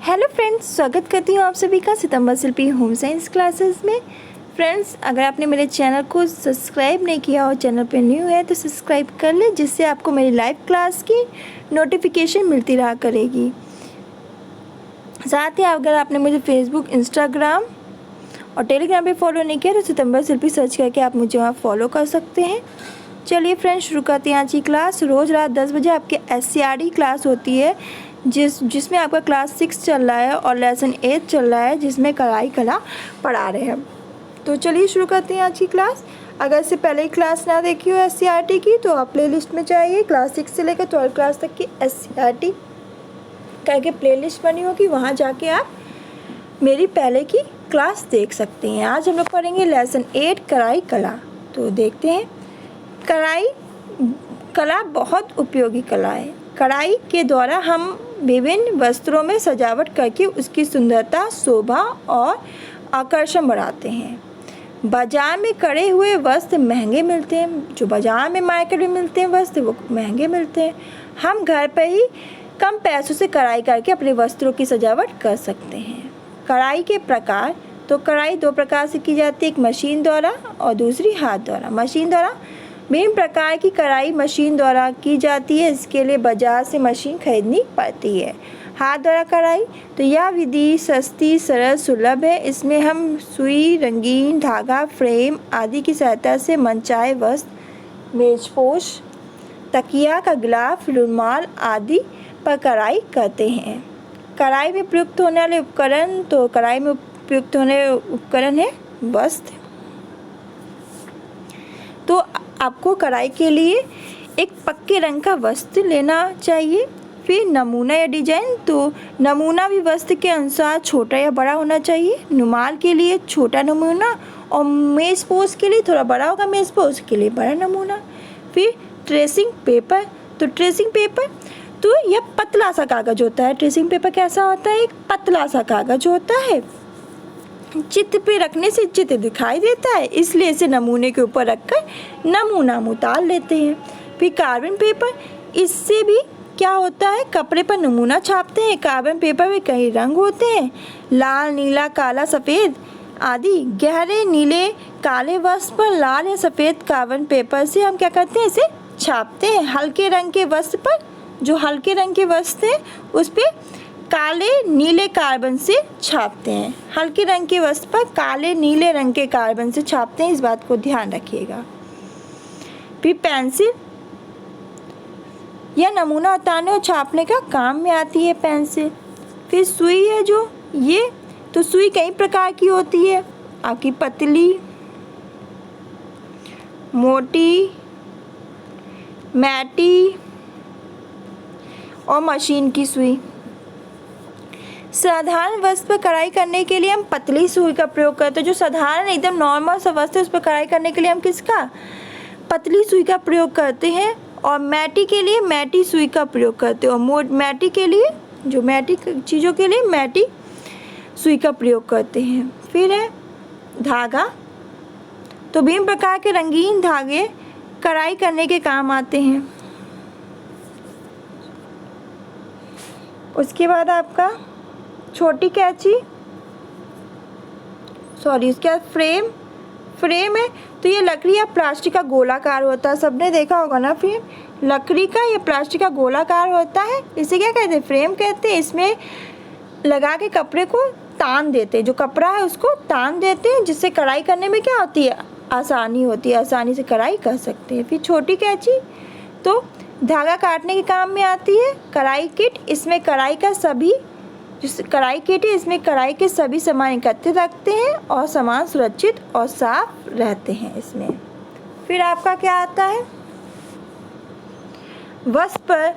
Hello friends, स्वागत करती हूँ आप सभी का सितंबर शिल्पी होम साइंस क्लासेस में। फ्रेंड्स, अगर आपने मेरे चैनल को सब्सक्राइब नहीं किया और चैनल पर न्यू है तो सब्सक्राइब कर लें, जिससे आपको मेरी लाइव क्लास की नोटिफिकेशन मिलती रहा करेगी। साथ ही अगर आपने मुझे फेसबुक, इंस्टाग्राम और टेलीग्राम पे फॉलो नहीं किया तो सितंबर शिल्पी सर्च करके आप मुझे वहाँ फॉलो कर सकते हैं। चलिए फ्रेंड्स, शुरू करते हैं आज की क्लास। रोज़ रात 10 बजे आपके SCRT क्लास होती है, जिसमें आपका क्लास 6 चल रहा है और लेसन 8 चल रहा है, जिसमें कढ़ाई कला पढ़ा रहे हैं। तो चलिए शुरू करते हैं आज की क्लास। अगर इससे पहले ही क्लास ना देखी हो SCRT की तो आप प्लेलिस्ट में जाइए। क्लास 6 से लेकर 12 क्लास तक की SCRT करके प्लेलिस्ट बनी होगी, वहाँ जाके आप मेरी पहले की क्लास देख सकते हैं। आज हम लोग पढ़ेंगे लेसन 8 कढ़ाई कला। तो देखते हैं। कढ़ाई कला बहुत उपयोगी कला है। कढ़ाई के द्वारा हम विभिन्न वस्त्रों में सजावट करके उसकी सुंदरता, शोभा और आकर्षण बढ़ाते हैं। बाजार में कढ़े हुए वस्त्र महंगे मिलते हैं। जो बाजार में मार्केट में मिलते हैं वस्त्र, वो महंगे मिलते हैं। हम घर पर ही कम पैसों से कढ़ाई करके अपने वस्त्रों की सजावट कर सकते हैं। कढ़ाई के प्रकार, तो कढ़ाई 2 प्रकार से की जाती है, एक मशीन द्वारा और दूसरी हाथ द्वारा। मशीन द्वारा विभिन्न प्रकार की कढ़ाई मशीन द्वारा की जाती है, इसके लिए बाजार से मशीन खरीदनी पड़ती है। हाथ द्वारा कढ़ाई, तो यह विधि सस्ती, सरल, सुलभ है। इसमें हम सुई, रंगीन धागा, फ्रेम आदि की सहायता से मनचाहे वस्त्र, मेजपोश, तकिया का गिलाफ, रुमाल आदि पर कढ़ाई करते हैं। कढ़ाई में प्रयुक्त होने वाले उपकरण, तो कढ़ाई में प्रयुक्त होने उपकरण है वस्त्र। तो आपको कढ़ाई के लिए एक पक्के रंग का वस्त्र लेना चाहिए। फिर नमूना या डिजाइन, तो नमूना भी वस्त्र के अनुसार छोटा या बड़ा होना चाहिए। रुमाल के लिए छोटा नमूना और मेजपोश के लिए थोड़ा बड़ा होगा, मेजपोश के लिए बड़ा नमूना। फिर ट्रेसिंग पेपर, तो ट्रेसिंग पेपर तो यह पतला सा कागज होता है। ट्रेसिंग पेपर कैसा होता है? एक पतला सा कागज होता है। चित्र पे रखने से चित्र दिखाई देता है, इसलिए इसे नमूने के ऊपर रखकर नमूना हम उतार लेते हैं। फिर कार्बन पेपर, इससे भी क्या होता है, कपड़े पर नमूना छापते हैं। कार्बन पेपर में कई रंग होते हैं, लाल, नीला, काला, सफ़ेद आदि। गहरे नीले, काले वस्त्र पर लाल या सफ़ेद कार्बन पेपर से हम क्या करते हैं, इसे छापते हैं। हल्के रंग के वस्त्र पर, जो हल्के रंग के वस्त्र हैं उस पर काले नीले कार्बन से छापते हैं। हल्के रंग के वस्त्र पर काले नीले रंग के कार्बन से छापते हैं, इस बात को ध्यान रखिएगा। फिर पेंसिल, यह नमूना उतारने और छापने का काम में आती है पेंसिल। फिर सुई है, जो ये तो सुई कई प्रकार की होती है, आपकी पतली, मोटी, मैटी और मशीन की सुई। साधारण वस्त्र पर कढ़ाई करने के लिए हम पतली सुई का प्रयोग करते हैं। जो साधारण एकदम नॉर्मल सा वस्त्र है उस पर कढ़ाई करने के लिए हम किसका, पतली सुई का प्रयोग करते हैं। और मैटी के लिए मैटी सुई का प्रयोग करते हैं। और मैटी के लिए, जो मैटी चीज़ों के लिए मैटी सुई का प्रयोग करते हैं। फिर है धागा, तो विभिन्न प्रकार के रंगीन धागे कढ़ाई करने के काम आते हैं। उसके बाद आपका छोटी कैंची, उसके बाद फ्रेम है, तो ये लकड़ी या प्लास्टिक का गोलाकार होता है। सबने देखा होगा ना, फ्रेम लकड़ी का या प्लास्टिक का गोलाकार होता है। इसे क्या कहते हैं, फ्रेम कहते हैं। इसमें लगा के कपड़े को तान देते हैं, जो कपड़ा है उसको तान देते हैं, जिससे कढ़ाई करने में क्या होती है, आसानी होती है, आसानी से कढ़ाई कर सकते हैं। फिर छोटी कैंची, तो धागा काटने के काम में आती है। कढ़ाई किट, इसमें कढ़ाई का सभी, जो कढ़ाई किट है इसमें कढ़ाई के सभी सामान एकत्रित रखते हैं और सामान सुरक्षित और साफ रहते हैं इसमें। फिर आपका क्या आता है, वस्त्र पर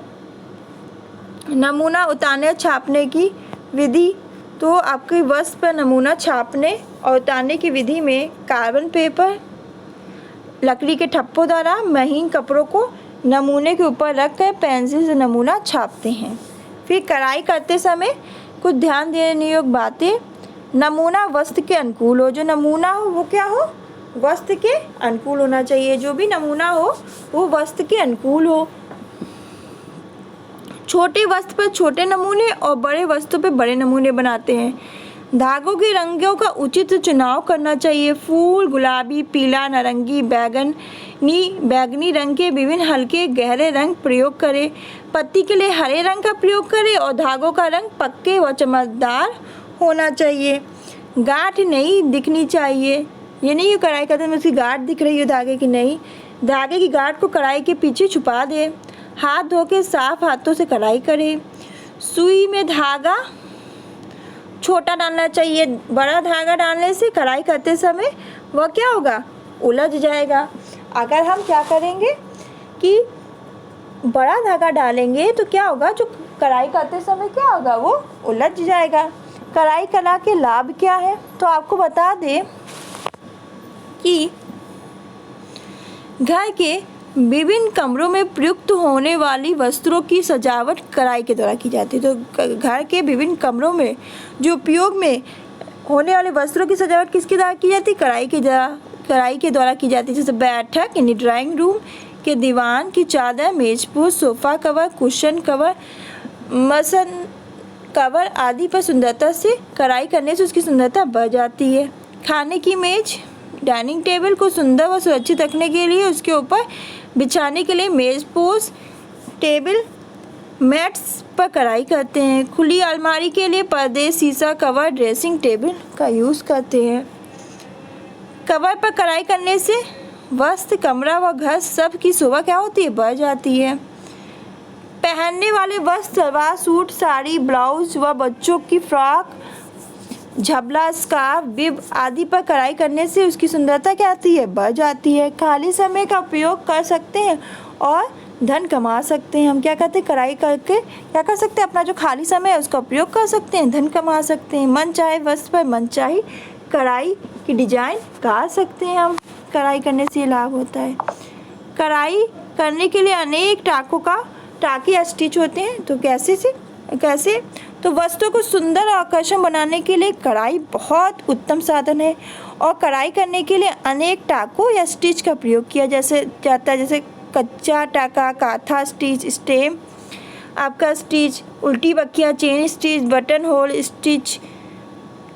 नमूना उतारने और छापने की विधि। तो आपके वस्त्र पर नमूना छापने और उतारने की विधि में कार्बन पेपर, लकड़ी के ठप्पों द्वारा महीन कपड़ों को नमूने के ऊपर रखकर पेंसिल से नमूना छापते हैं। फिर कढ़ाई करते समय कुछ ध्यान देने योग्य बातें, नमूना वस्त्र के अनुकूल हो। जो नमूना हो वो क्या हो, वस्त्र के अनुकूल होना चाहिए। जो भी नमूना हो वो वस्त्र के अनुकूल हो। छोटे वस्त्र पर छोटे नमूने और बड़े वस्त्र पर बड़े नमूने बनाते हैं। धागों के रंगों का उचित चुनाव करना चाहिए। फूल गुलाबी, पीला, नारंगी, बैगनी रंग के विभिन्न हल्के गहरे रंग प्रयोग करें। पत्ती के लिए हरे रंग का प्रयोग करें और धागों का रंग पक्के व चमकदार होना चाहिए। गांठ नहीं दिखनी चाहिए। ये नहीं कढ़ाई करते में उसकी गांठ दिख रही है धागे की, नहीं, धागे की गांठ को कढ़ाई के पीछे छुपा दें। हाथ धो के साफ हाथों से कढ़ाई करें। सुई में धागा छोटा डालना चाहिए। बड़ा धागा डालने से कढ़ाई करते समय वह क्या होगा, उलझ जाएगा। अगर हम क्या करेंगे कि बड़ा धागा डालेंगे तो क्या होगा, जो कढ़ाई करते समय क्या होगा, वो उलझ जाएगा। कढ़ाई कला के लाभ क्या है, तो आपको बता दें कि घर के विभिन्न कमरों में प्रयुक्त होने वाली वस्त्रों की सजावट कढ़ाई के द्वारा की जाती है। तो घर के विभिन्न कमरों में जो उपयोग में होने वाले वस्त्रों की सजावट किसके द्वारा की जाती है, कढ़ाई के द्वारा की जाती है। जैसे बैठक यानी ड्राइंग रूम के दीवान की चादर, मेजपोश, सोफ़ा कवर, कुशन कवर, मसन कवर आदि पर सुंदरता से कढ़ाई करने से उसकी सुंदरता बढ़ जाती है। खाने की मेज, डाइनिंग टेबल को सुंदर व सुरक्षित रखने के लिए उसके ऊपर बिछाने के लिए मेजपोश, टेबल मैट्स पर कढ़ाई करते हैं। खुली अलमारी के लिए पर्दे, शीशा कवर, ड्रेसिंग टेबल का यूज़ करते हैं। कवर पर कढ़ाई करने से वस्त्र, कमरा व घर सब की शोभा क्या होती है, बढ़ जाती है। पहनने वाले वस्त्र, सलवार सूट, साड़ी, ब्लाउज व बच्चों की फ्रॉक, झबला, स्कार्फ, बिब आदि पर कढ़ाई करने से उसकी सुंदरता क्या आती है, बढ़ जाती है। खाली समय का उपयोग कर सकते हैं और धन कमा सकते हैं। हम क्या करते हैं, कढ़ाई करके क्या कर सकते हैं, अपना जो खाली समय है उसका उपयोग कर सकते हैं, धन कमा सकते हैं। मन चाहे वस्त्र पर मन चाहे कढ़ाई की डिजाइन काट सकते हैं हम। कढ़ाई करने से लाभ होता है। कढ़ाई करने के लिए अनेक टाके स्टिच होते हैं। तो कैसे तो वस्तु को सुंदर और आकर्षक बनाने के लिए कढ़ाई बहुत उत्तम साधन है। और कढ़ाई करने के लिए अनेक टाकों या स्टिच का प्रयोग किया जाता है, जैसे कच्चा टाका, काथा स्टिच, स्टेम आपका स्टिच, उल्टी बखिया, chain stitch, button hole stitch,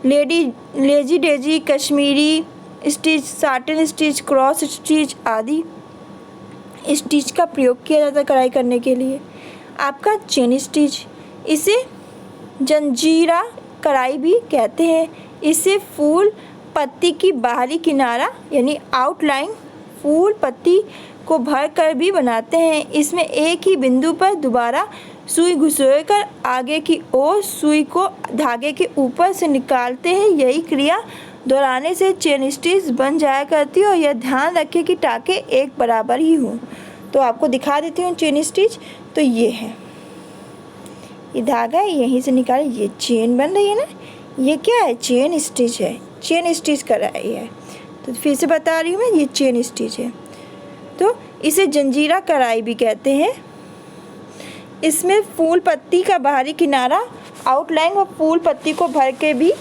lazy daisy, Kashmiri stitch, satin stitch, cross stitch आदि स्टिच का प्रयोग किया जाता है कढ़ाई करने के लिए। आपका चेन स्टिच, इसे जंजीरा कढ़ाई भी कहते हैं। इसे फूल पत्ती की बाहरी किनारा यानी आउटलाइन फूल पत्ती को भर कर भी बनाते हैं। इसमें एक ही बिंदु पर दोबारा सुई घुसेड़कर आगे की ओर सुई को धागे के ऊपर से निकालते हैं। यही क्रिया दोहराने से चेन स्टिच बन जाया करती है। और यह ध्यान रखें कि टाके एक बराबर ही हों। तो आपको दिखा देती हूँ चेन स्टिच। तो ये है, ये धागा है, यहीं से निकाले, ये चेन बन रही है ना, ये क्या है, चेन स्टिच है, चेन स्टिच कराई है। तो फिर से बता रही हूँ मैं, ये चेन स्टिच है। तो इसे जंजीरा कढ़ाई भी कहते हैं। इसमें फूल पत्ती का बाहरी किनारा आउटलाइन और फूल पत्ती को भर के भी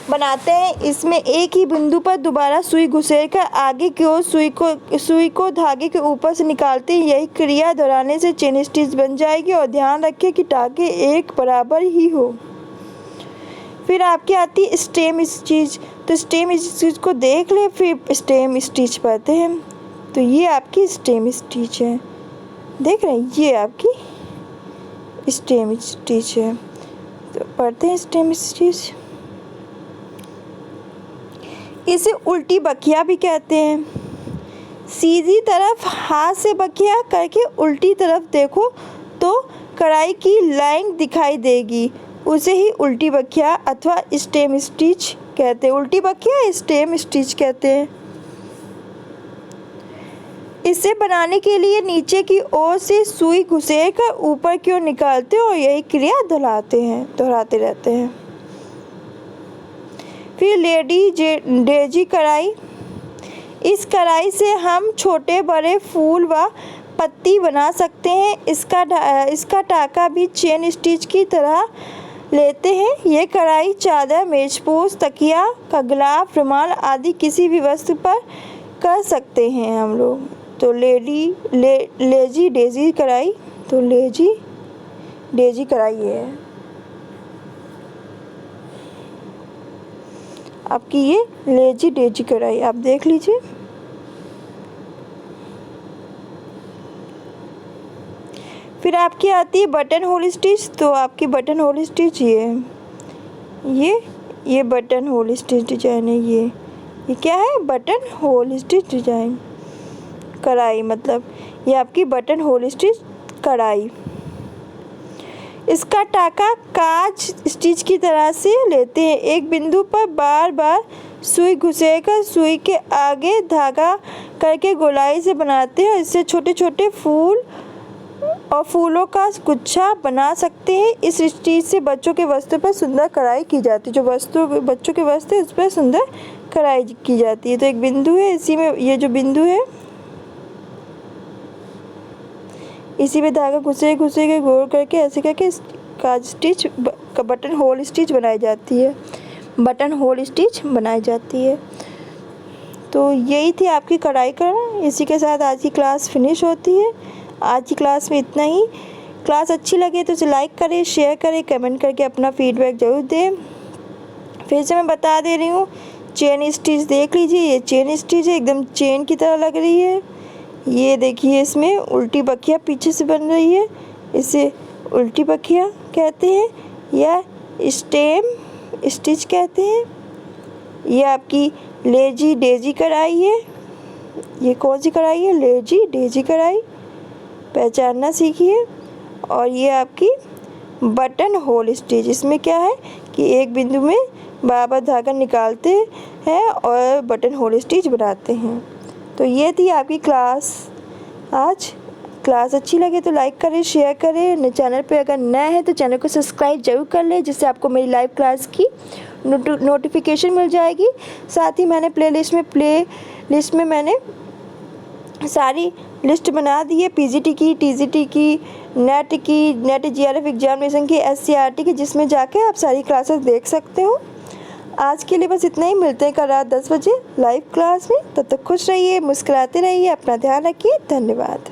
बनाते हैं। इसमें एक ही बिंदु पर दोबारा सुई घुसेड़कर आगे की ओर सुई को धागे के ऊपर से निकालते हैं। यही क्रिया दोहराने से चेन स्टिच बन जाएगी। और ध्यान रखें कि टाके एक बराबर ही हो। फिर आपकी आती है स्टेम स्टिच। तो स्टेम स्टिच को देख ले, फिर स्टेम स्टिच पढ़ते हैं। तो ये आपकी स्टेम स्टिच है, देख रहे हैं, ये आपकी स्टेम स्टिच है। तो पढ़ते हैं स्टेम स्टिच। इसे उल्टी बखिया भी कहते हैं। सीधी तरफ हाथ से बखिया करके उल्टी तरफ देखो तो कढ़ाई की लाइन दिखाई देगी, उसे ही उल्टी बखिया अथवा स्टेम स्टिच कहते हैं। उल्टी बखिया स्टेम स्टिच कहते हैं। इसे बनाने के लिए नीचे की ओर से सुई घुसेड़कर ऊपर की ओर निकालते हैं और यही क्रिया दोहराते रहते हैं। फिर डेजी कढ़ाई। इस कढ़ाई से हम छोटे बड़े फूल व पत्ती बना सकते हैं। इसका टाका भी चेन स्टिच की तरह लेते हैं। ये कढ़ाई चादर, मेजपोश, तकिया का गिलाफ, रुमाल आदि किसी भी वस्तु पर कर सकते हैं हम लोग। तो लेजी डेजी कढ़ाई। तो लेजी डेजी कढ़ाई है आपकी, ये लेजी डेजी कढ़ाई आप देख लीजिए। फिर आपकी आती है बटन होल स्टिच। तो आपकी बटन होल स्टिच ये बटन होल स्टिच डिजाइन है। ये क्या है? बटन होल स्टिच डिजाइन कढ़ाई, मतलब ये आपकी बटन होल स्टिच कढ़ाई। इसका टाका काज स्टिच की तरह से लेते हैं। एक बिंदु पर बार बार सुई घुसेकर सुई के आगे धागा करके गोलाई से बनाते हैं। इससे छोटे छोटे फूल और फूलों का गुच्छा बना सकते हैं। इस स्टिच से बच्चों के वस्त्रों पर सुंदर कढ़ाई की जाती है। जो बच्चों के वस्त्र है उस पर सुंदर कढ़ाई की जाती है। तो एक बिंदु है, इसी में ये जो बिंदु है इसी में धागा घुसे के गोल करके ऐसे करके काज स्टिच बटन होल स्टिच बनाई जाती है। बटन होल स्टिच बनाई जाती है। तो यही थी आपकी कढ़ाई करना। इसी के साथ आज की क्लास फिनिश होती है। आज की क्लास में इतना ही। क्लास अच्छी लगे तो इसे लाइक करें, शेयर करें, कमेंट करके अपना फीडबैक ज़रूर दें। फिर से मैं बता दे रही हूँ, चेन स्टिच देख लीजिए। ये चेन स्टिच है, एकदम चेन की तरह लग रही है। ये देखिए, इसमें उल्टी बखिया पीछे से बन रही है, इसे उल्टी बखिया कहते हैं या स्टेम स्टिच कहते हैं। ये आपकी लेजी डेजी कढ़ाई है। ये कौन सी कढ़ाई है? लेजी डेजी कढ़ाई, पहचानना सीखिए। और ये आपकी बटन होल स्टिच, इसमें क्या है कि एक बिंदु में बार बार धागा निकालते हैं और बटन होल स्टिच बनाते हैं। तो ये थी आपकी क्लास आज। क्लास अच्छी लगे तो लाइक करें, शेयर करें। चैनल पे अगर नए हैं तो चैनल को सब्सक्राइब जरूर कर लें, जिससे आपको मेरी लाइव क्लास की नोटिफिकेशन मिल जाएगी। साथ ही मैंने प्लेलिस्ट में मैंने सारी लिस्ट बना दी है, पीजीटी की, टीजीटी की, नेट जीआरएफ एग्जामिनेशन की, एससीईआरटी की, जिसमें जाके आप सारी क्लासेस देख सकते हो। आज के लिए बस इतना ही। मिलते हैं कल रात 10 बजे लाइव क्लास में। तब तक खुश रहिए, मुस्कुराते रहिए, अपना ध्यान रखिए। धन्यवाद।